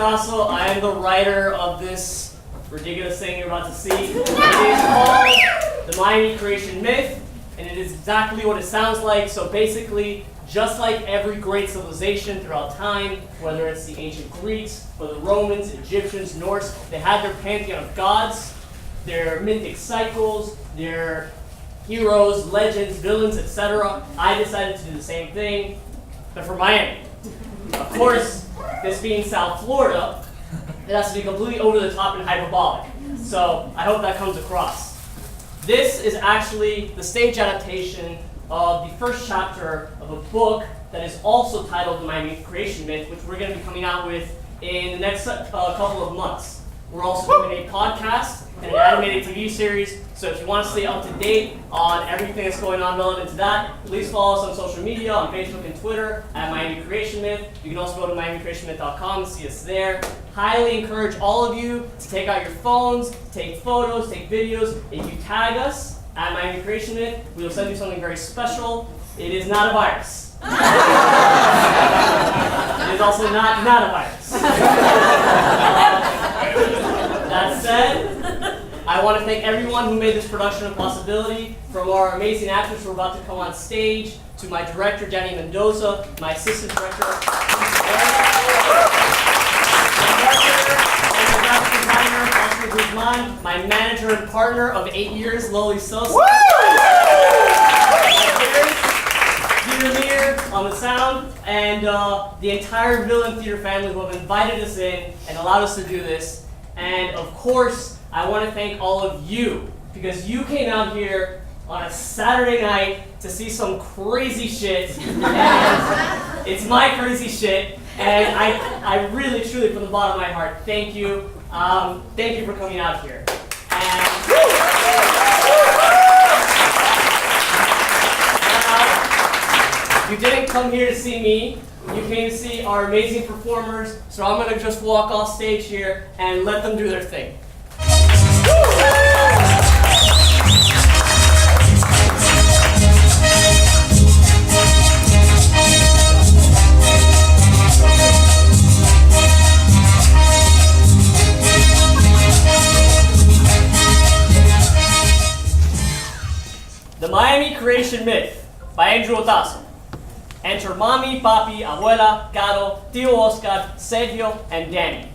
Otazo. I am the writer of this ridiculous thing you're about to see. It is called The Miami Creation Myth, and it is exactly what it sounds like. So basically, just like every great civilization throughout time, whether it's the ancient Greeks, or the Romans, Egyptians, Norse, they had their pantheon of gods, their mythic cycles, their heroes, legends, villains, etc. I decided to do the same thing, but for Miami. Of course, this being South Florida, it has to be completely over the top and hyperbolic. So I hope that comes across. This is actually the stage adaptation of the first chapter of a book that is also titled The Miami Creation Myth, which we're going to be coming out with in the next couple of months. We're also doing a podcast and an animated TV series, so if you want to stay up to date on everything that's going on relevant to that, please follow us on social media, on Facebook and Twitter, at Miami Creation Myth. You can also go to MiamiCreationMyth.com and see us there. Highly encourage all of you to take out your phones, take photos, take videos. If you tag us at Miami Creation Myth, we will send you something very special. It is not a virus. It is also not a virus. That said, I want to thank everyone who made this production a possibility, from our amazing actors who are about to come on stage, to my director, Danny Mendoza, my assistant director, my graphic designer, Guzman, my manager and partner of 8 years, Loli Sosa, Peter on the sound, and the entire Villain Theater family who have invited us in and allowed us to do this. And of course, I want to thank all of you, because you came out here on a Saturday night to see some crazy shit, and it's my crazy shit, and I really, truly, from the bottom of my heart, thank you. Thank you for coming out here. And you didn't come here to see me. You came to see our amazing performers, so I'm going to just walk off stage here and let them do their thing. The Miami Creation Myth by Andrew Otazo. Enter Mommy, Papi, Abuela, Caro, Tio Oscar, Sergio, and Danny.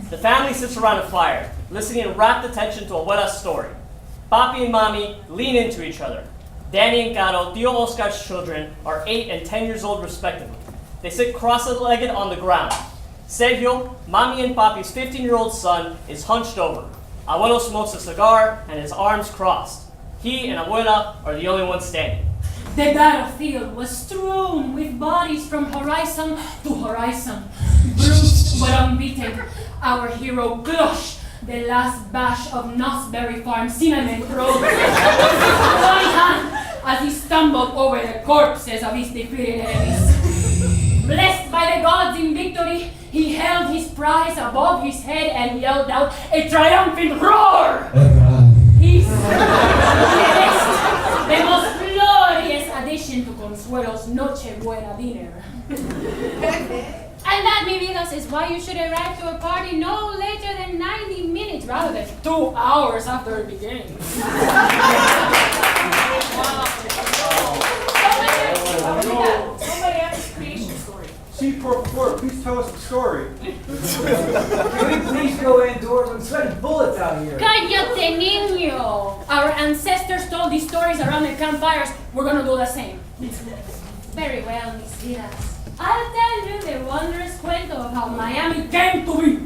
The family sits around a fire, listening in rapt attention to Abuela's story. Papi and Mommy lean into each other. Danny and Caro, Tio Oscar's children, are 8 and 10 years old respectively. They sit cross-legged on the ground. Sergio, Mommy and Papi's 15-year-old son, is hunched over. Abuelo smokes a cigar and his arms crossed. He and Abuela are the only ones standing. The battlefield was strewn with bodies from horizon to horizon. Bruised but unbeaten, our hero Glush, the last bash of Nussberry Farm cinnamon roll, one hand as he stumbled over the corpses of his defeated enemies. Blessed by the gods in victory, he held his prize above his head and yelled out a triumphant roar! He missed the most glorious addition to Consuelo's Noche Buena dinner. And that, mi vidas, is why you should arrive to a party no later than 90 minutes rather than 2 hours after it began. Somebody asked a creation story. C4, please tell us the story. Can we please go indoors? I'm sweating bullets out here. Cállate, niño! Our ancestors told these stories around the campfires. We're gonna do the same. Very well, mis vidas. I'll tell you the wondrous cuento of how Miami came to be.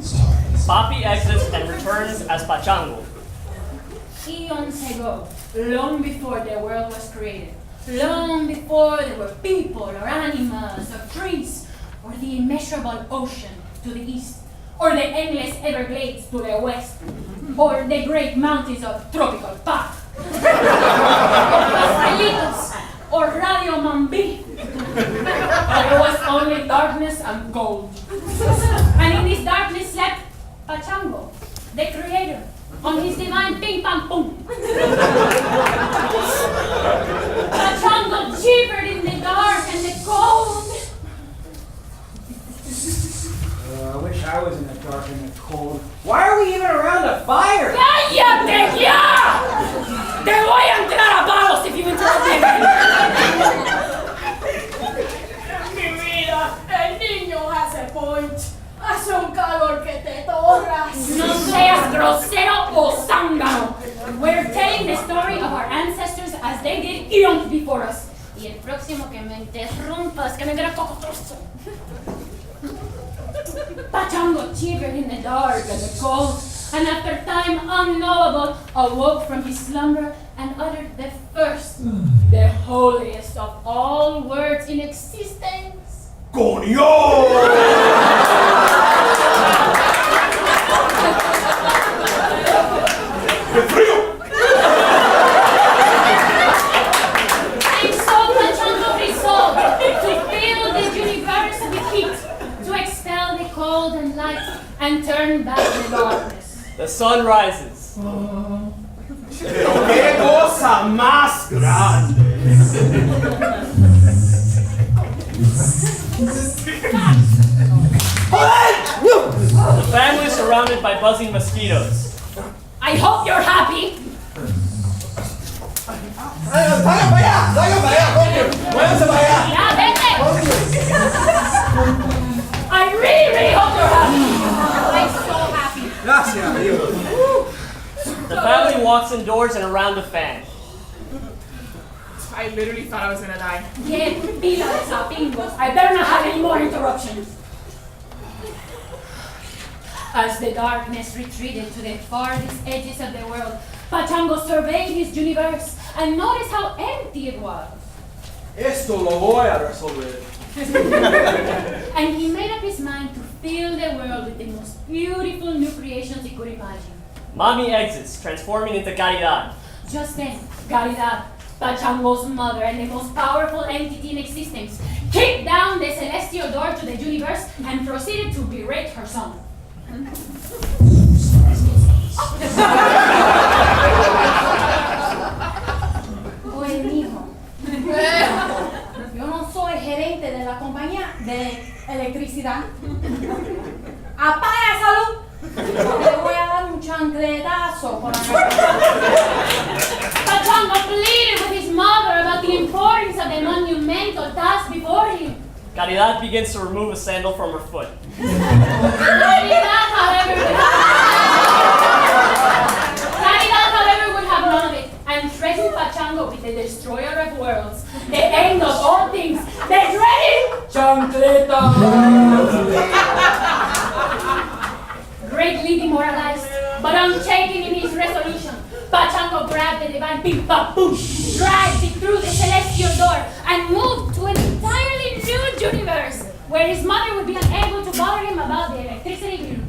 Papi exits and returns as Pachango. Eons ago, long before the world was created, long before there were people or animals or trees, or the immeasurable ocean to the east, or the endless Everglades to the west, or the great mountains of tropical Park, Pastelitos, or Radio Mambi. There was only darkness and cold. And in this darkness slept Pachango, the creator, on his divine ping pong boom. Pachango shivered in the dark and the cold. I wish I was in the cold. Why are we even around a fire? ¡Cállate ya! ¡Te voy a entrar a palos if you interrupt me! Mi vida, el niño hace point. Hace un calor que te torras. No seas grosero o zángano. We're telling the story of our ancestors as they did eons before us. Y el próximo que me interrumpa es que me queda cocotroso. Pachango shivered in the dark and the cold, and after time unknowable, awoke from his slumber and uttered the first, the holiest of all words in existence. ¡Coño! ¡Qué frío! And so Pachango resolved to fill the universe with heat, to expel the cold and light, and turn back the darkness. The sun rises. ¡Pero qué cosa más grande! The family is surrounded by buzzing mosquitoes. I hope you're happy. ¡Salgan para allá! ¡Salgan para allá, coño! ¡Váyanse para allá! Ya, vete. I really hope you're happy. I'm so happy. Gracias, Dios. The family walks indoors and around the fan. I literally thought I was gonna die. Get pila de sapingos. I better not have any more interruptions. As the darkness retreated to the farthest edges of the world, Pachango surveyed his universe and noticed how empty it was. Esto lo voy a resolver. And he made up his mind to fill the world with the most beautiful new creations he could imagine. Mommy exits, transforming into Caridad. Just then, Caridad, Pachango's mother and the most powerful entity in existence, kicked down the celestial door to the universe and proceeded to berate her son. Oye, mijo. Yo no soy gerente de la compañía de electricidad. ¡Apaga esa luz! Te voy a dar un chancletazo por la cabeza. Pachango pleaded with his mother about the importance of the monumental task before him. Caridad begins to remove a sandal from her foot. Caridad, however, would have none of it and threatened Pachango with the destroyer of worlds, the end of all things, the dreaded chancleta. Greatly demoralized, but unshaken in his resolution, Pachango grabbed the divine big baboosh, dragged it through the celestial door, and moved to an entirely new universe, where his mother would be unable to bother him about the electricity bill.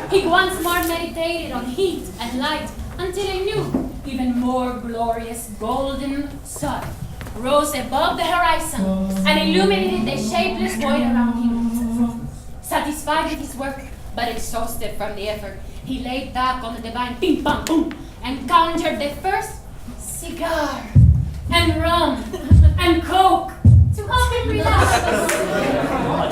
He once more meditated on heat and light until a new, even more glorious golden sun rose above the horizon and illuminated the shapeless void around him. Satisfied with his work, but exhausted from the effort, he laid back on the divine ping pong boom and conjured the first cigar and rum and coke to help him relax.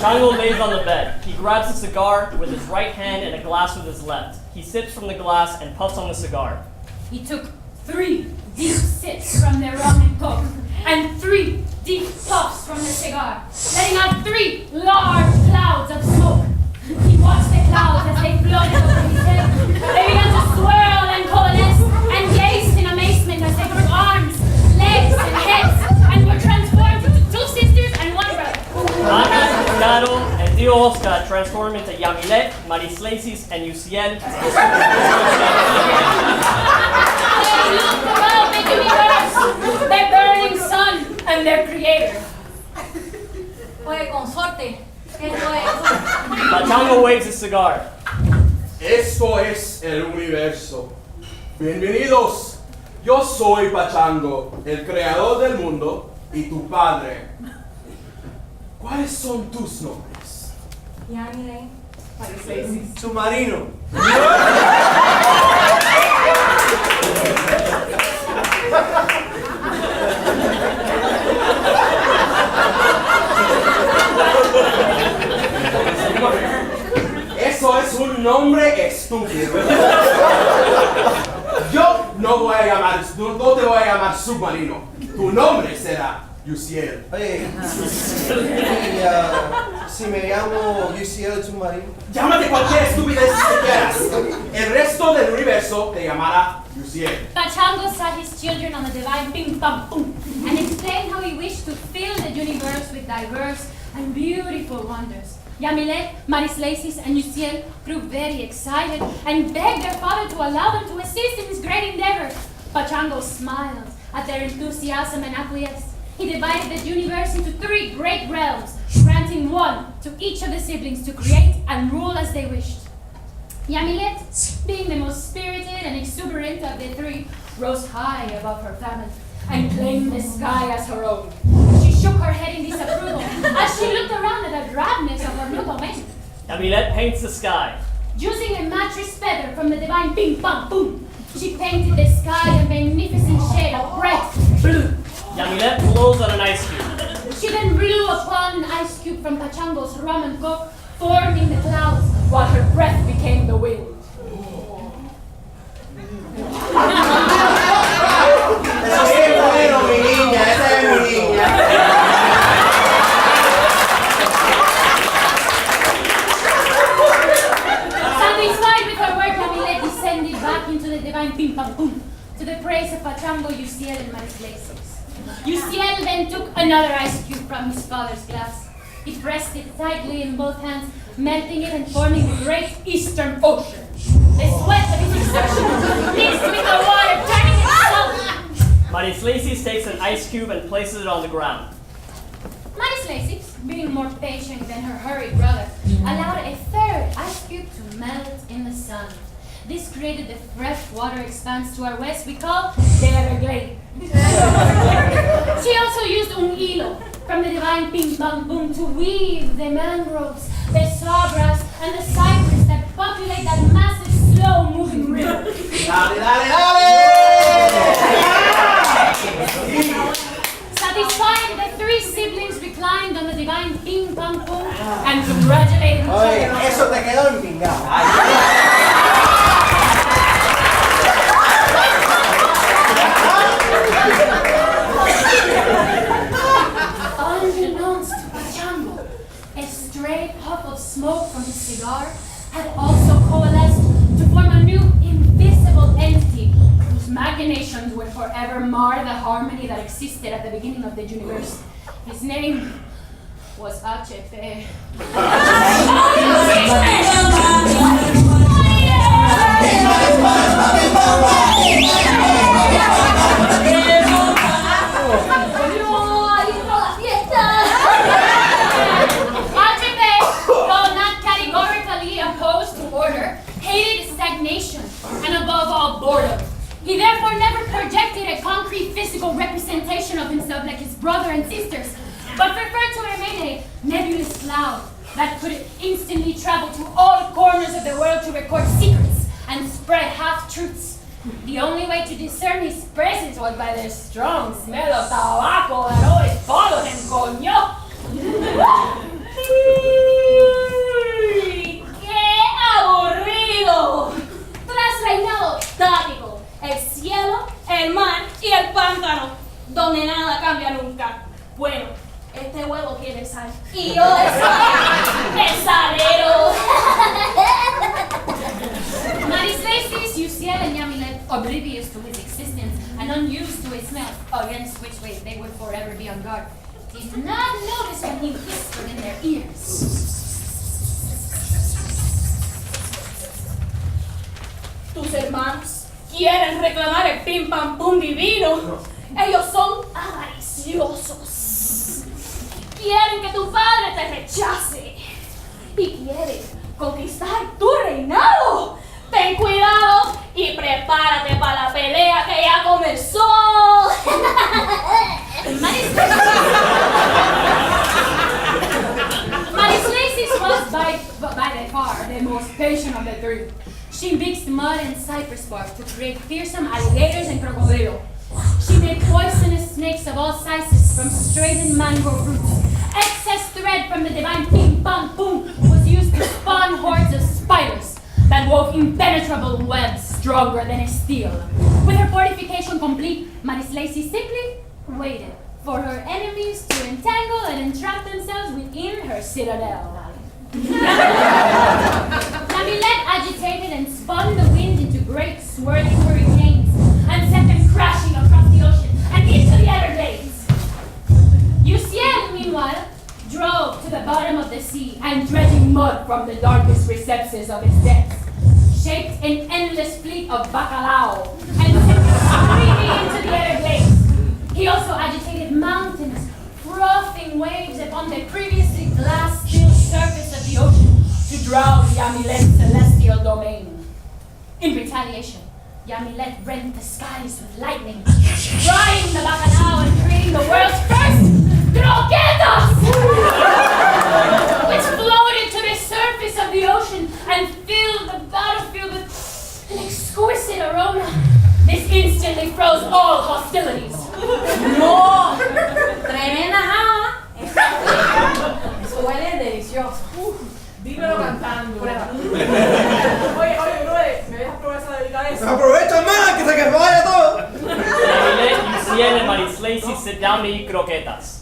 Pachango lays on the bed. He grabs a cigar with his right hand and a glass with his left. He sips from the glass and puffs on the cigar. He took 3 deep sips from the rum and coke and 3 deep puffs from the cigar, letting out 3 large clouds of smoke. He watched the clouds as they floated over his head. They began to swirl and coalesce and gazed in amazement as they grew arms, legs, and heads and were transformed into 2 sisters and 1 brother. Ana, Caro, and Tío Oscar transform into Yamilet, Marislaces, and Yuciel. They looked around the universe, the burning sun, and their creator. Oye, consorte. Esto es. Pachango waves his cigar. Esto es el universo. Bienvenidos. Yo soy Pachango, el creador del mundo y tu padre. ¿Cuáles son tus nombres? Jannelys. Submarino. submarino. Tu nombre será UCL. Oye, si me llamo UCL submarino. Llámate cualquier estupidez que quieras. El resto del universo te llamará UCL. Pachango sat his children on the divine ping pong boom and explained how he wished to fill the universe with diverse and beautiful wonders. Yamilet, Marislasis, and Uciel grew very excited and begged their father to allow them to assist in his great endeavor. Pachango smiled at their enthusiasm and acquiesced. He divided the universe into 3 great realms, granting one to each of the siblings to create and rule as they wished. Yamilet, being the most spirited and exuberant of the 3, rose high above her family and claimed the sky as her own. She shook her head in disapproval as she looked around at the drabness of her new domain. Yamilet paints the sky. Using a mattress feather from the divine ping pong boom, she painted the sky a magnificent shade of bright blue. Yamilet blows on an ice cube. She then blew upon an ice cube from Pachango's rum and coke, forming the clouds, while her breath became the wind. Bueno, mi niña, esa es mi niña. Satisfied with her work, Yamilet descended back into the divine ping pong boom to the praise of Pachango, Uciel, and Marislasis. Uciel then took another ice cube from his father's glass. He pressed it tightly in both hands, melting it and forming the great Eastern Ocean. The sweat of his exertion mixed with the water, turning it salty. Marislasis takes an ice cube and places it on the ground. Marislasis, being more patient than her hurried brother, allowed a 3rd ice cube to melt in the sun. This created the freshwater expanse to our west we call the Everglades. She also used un hilo from the divine ping pong boom to weave the mangroves, the sawgrass, and the cypress that populate that massive, slow-moving river. Dale, dale, dale! Satisfied, the 3 siblings reclined on the divine ping pong boom and congratulated each Oye, other. eso te quedó empingado. Unbeknownst to Pachango, a stray puff of smoke from his cigar had also coalesced to form a new invisible entity whose machinations would forever mar the harmony that existed at the beginning of the universe. His name was HP. Though not categorically opposed to order, hated stagnation and above all boredom. He therefore never projected a concrete physical representation of himself like his brother and sisters, but preferred to remain a nebulous cloud that could instantly travel to all corners of the world to record secrets and spread half-truths. The only way to discern his presence was by the strong smell of tobacco that always followed him, coño. ¡Qué aburrido! Tras reinado estático, el cielo, el mar y el pántano, donde nada cambia nunca. Bueno, este huevo tiene sal y yo el salero. Marislasis, Uciel, and Yamilet, oblivious to his existence and unused to his smell, against which way they would forever be on guard, did not notice when he whispered in their ears. Tus hermanos quieren reclamar el pim pam pum divino. Ellos son avariciosos. Quieren que tu padre te rechace. Y quieren conquistar tu reinado. Ten cuidado y prepárate para la pelea que ya comenzó. Marislasis was by far the most patient of the 3. She mixed mud and cypress bark to create fearsome alligators and crocodiles. She made poisonous snakes of all sizes from straightened mangrove roots. Excess thread from the divine ping pong boom was used to spawn hordes of spiders that wove impenetrable webs stronger than a steel. With her fortification complete, Lacey simply waited for her enemies to entangle and entrap themselves within her citadel. Yamilet agitated and spun the wind into great swirling hurricanes and sent them crashing across the ocean and into the Everglades. Uciel, meanwhile, drove to the bottom of the sea and dredging mud from the darkest recesses of its depths, shaped an endless fleet of bacalao and sent them screaming into the Everglades. He also agitated mountains, frothing waves upon the previously glass-still surface of the ocean to drown Yamilet's celestial domain. In retaliation, Yamilet rent the skies with lightning, frying the bacalao and creating the world's first croquetas, which floated to the surface of the ocean and filled the battlefield with an exquisite aroma. This instantly froze all hostilities. No, tremenda java. Eso huele delicioso. Dímelo cantando. Oye, brother, ¿me dejas probar esa delicadeza? Aprovecha, hermana, que se que vaya todo. Yamilet, Uciel, and Lacey sit down to eat croquetas.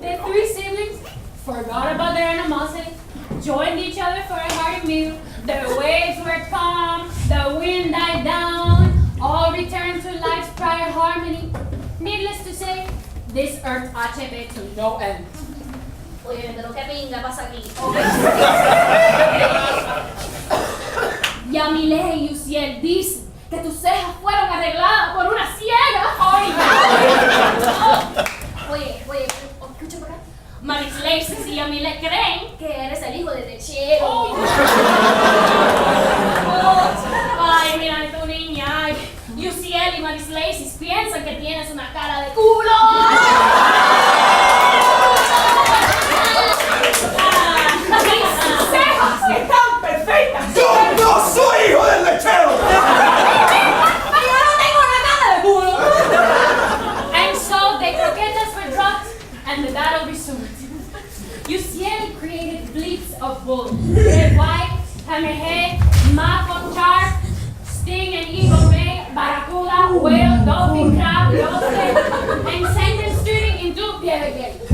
The three siblings forgot about their animosity, joined each other for a hearty meal. The waves were calm, the wind died down, all returned to life's prior harmony. Needless to say, this earth HP to no end. Oye, pero qué pinga pasa aquí. Yamilet y Uciel dicen que tus cejas fueron arregladas por una ciega. Oye, escucha por acá. Lacey y Yamilet creen que eres el hijo de Techero. Ay, mira tu niña. Ay, Uciel y Lacey piensan que tienes una cara de culo. ¡Sus cejas están perfectas! ¡Yo no soy hijo del lechero! ¡Yo no tengo una cara de culo! And so the croquetas were dropped and the battle resumed. Uciel created fleets of bulls, red, white, hammerhead, mako, shark, sting and eagle ray, barracuda, whale, dolphin, crab, lobster, and sent them shooting into the Everglades.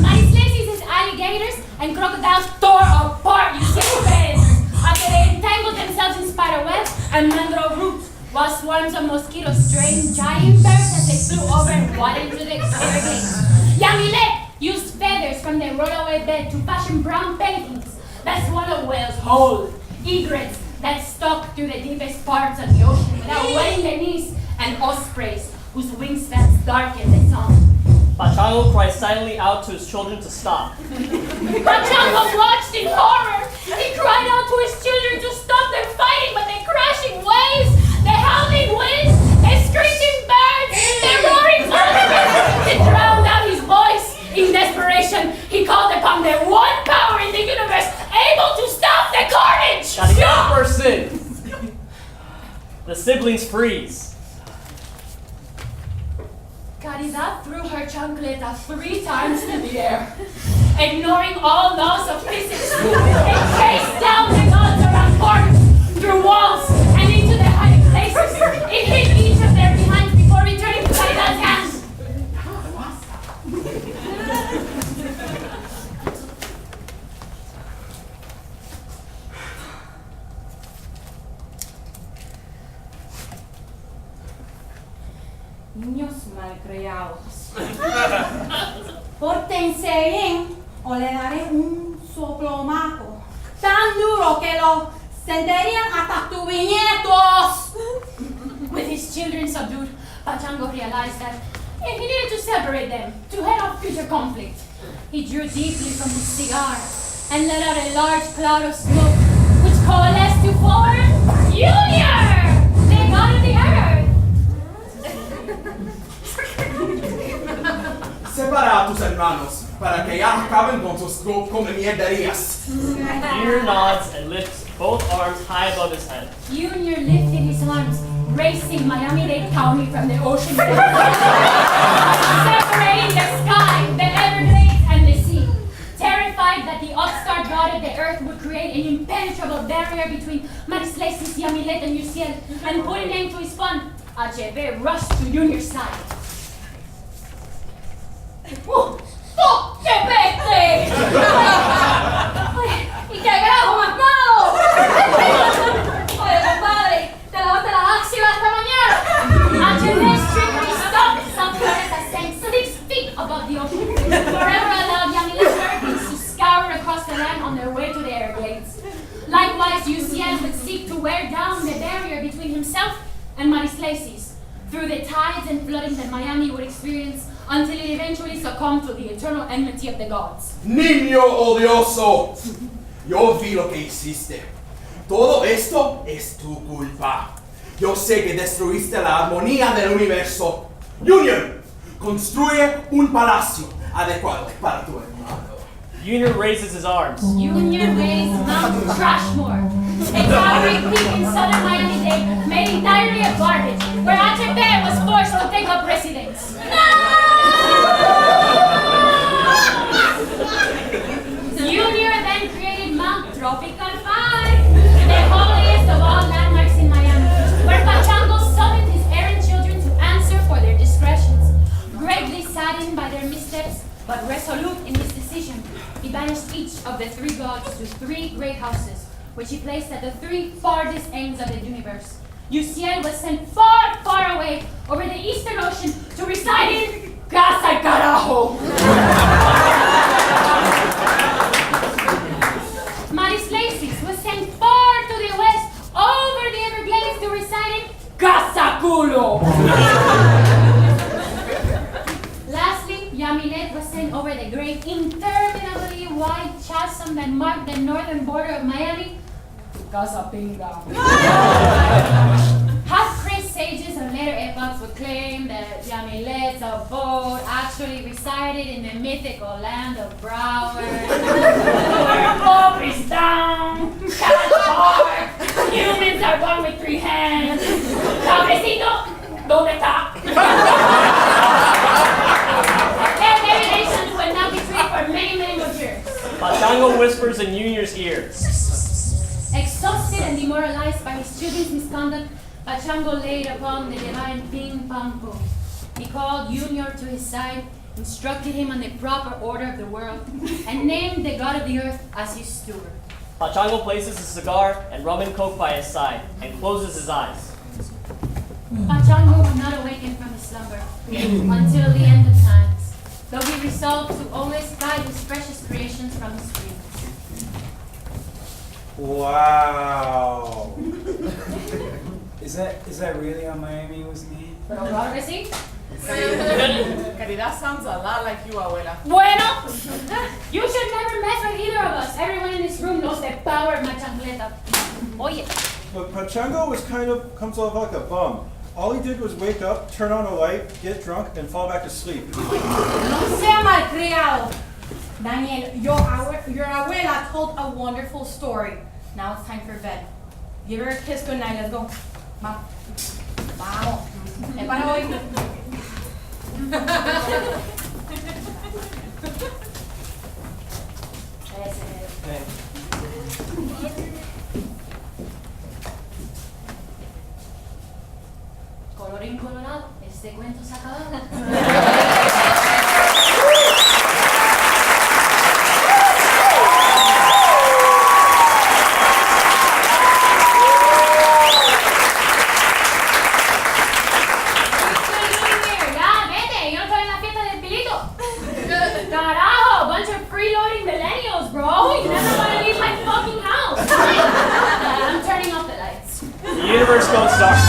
Lacey's alligators and crocodiles tore apart Uciel's predators after they entangled themselves in spider webs and mangrove roots, while swarms of mosquitoes strained giant birds as they flew over and wadded into the Everglades. Yamilet used feathers from their rollaway bed to fashion brown pelicans that swallow whales whole, egrets that stalk through the deepest parts of the ocean without wetting their knees, and ospreys whose wingspans darken the sun. Pachango cries silently out to his children to stop. Pachango watched in horror. He cried out to his children to stop their fighting, but the crashing waves, the howling winds, the screeching birds, the roaring thunders, they drowned out his voice. In desperation, he called upon the one power in the universe able to stop the carnage. Gotta get the first in. The siblings freeze. Caridad threw her chancleta 3 times in the air, ignoring all laws of physics, and chased down the gods around corners, through walls, and into their hiding places. It hit each of their behinds before returning to Caridad's hands. Niños malcriados. Pórtense bien o le daré un soplomaco tan duro que lo sentirían hasta tus viñetos. With his children subdued, Pachango realized that he needed to separate them to head off future conflict. He drew deeply from his cigar and let out a large cloud of smoke, which coalesced to form Junior, the god of the earth. Separa a tus hermanos para que ya acaben con sus come mierderías. Junior nods and lifts both arms high above his head. Junior lifted his arms, raising Miami-Dade County from the ocean, separating the sky, the Everglades, and the sea. Terrified that the upstart god of the earth would create an impenetrable barrier between Lacey, Yamilet, and Uciel, and put an end to his HB rushed to Junior's side. ¡Oh, qué peste! Oye, ¿y qué carajo más malo? Oye, compadre, te lavaste la axila esta mañana. HB strictly stopped some planets that sank 6 feet above the ocean, forever allowed Jannelys hurricanes to scour across the land on their way to the Everglades. Likewise, UCL would seek to wear down the barrier between himself and Marislaces through the tides and flooding that Miami would experience until it eventually succumbed to the eternal enmity of the gods. Niño odioso, yo vi lo que hiciste. Todo esto es tu culpa. Yo sé que destruiste la armonía del universo. Junior, construye un palacio adecuado para tu hermano. Junior raises his arms. Junior raised Mount Trashmore, a towering peak in southern Miami-Dade made entirely of garbage, where HB was forced to take up residence. Junior then created Mount Tropical 5, the holiest of all landmarks in Miami, where Pachango summoned his errant children to answer for their discretions. Greatly saddened by their missteps, but resolute in his decision, he banished each of the 3 gods to 3 great houses, which he placed at the 3 farthest ends of the universe. UCL was sent far, far away over the Eastern Ocean to reside in Casa Carajo. Marislaces was sent far to the west over the Everglades to reside in Casa Culo. Lastly, Yamilet was sent over the great, interminably wide chasm that marked the northern border of Miami to Casa Pinga. Half-crazed sages of later epochs would claim that Yamilet's abode actually resided in the mythical land of Broward, where hope is down, cats bark, humans are born with 3 hands. Cabrecito, ¿dónde está? Their variations would now be treated for many, many more years. Pachango whispers in Junior's ears. Exhausted and demoralized by his students' misconduct, Pachango laid upon the divine Ping Pam Pum. He called Junior to his side, instructed him on the proper order of the world, and named the god of the earth as his steward. Pachango places a cigar and rum and coke by his side and closes his eyes. Pachango would not awaken from his slumber until the end of times, though he resolved to always guide his precious creations from his dreams. Wow. Is that really how Miami was made? Pero claro que sí. Caridad sounds a lot like you, abuela. Bueno, you should never mess with either of us. Everyone in this room knows the power of my chancleta. Oye, But Pachango comes off like a bum. All he did was wake up, turn on a light, get drunk, and fall back to sleep. No sea malcriado. Daniel, your abuela told a wonderful story. Now it's time for bed. Give her a kiss good night. Let's go. Vamos. Es para hoy. Colorín colorado, este cuento se ha acabado. Ya, vete, yo no estoy en la fiesta del pilito. Carajo, bunch of freeloading millennials, bro. You never want to leave my fucking house. I'm turning off the lights. The universe goes dark.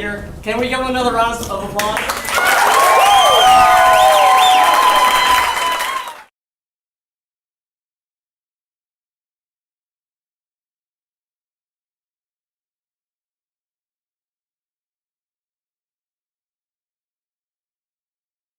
writer. Can we give him another round of applause?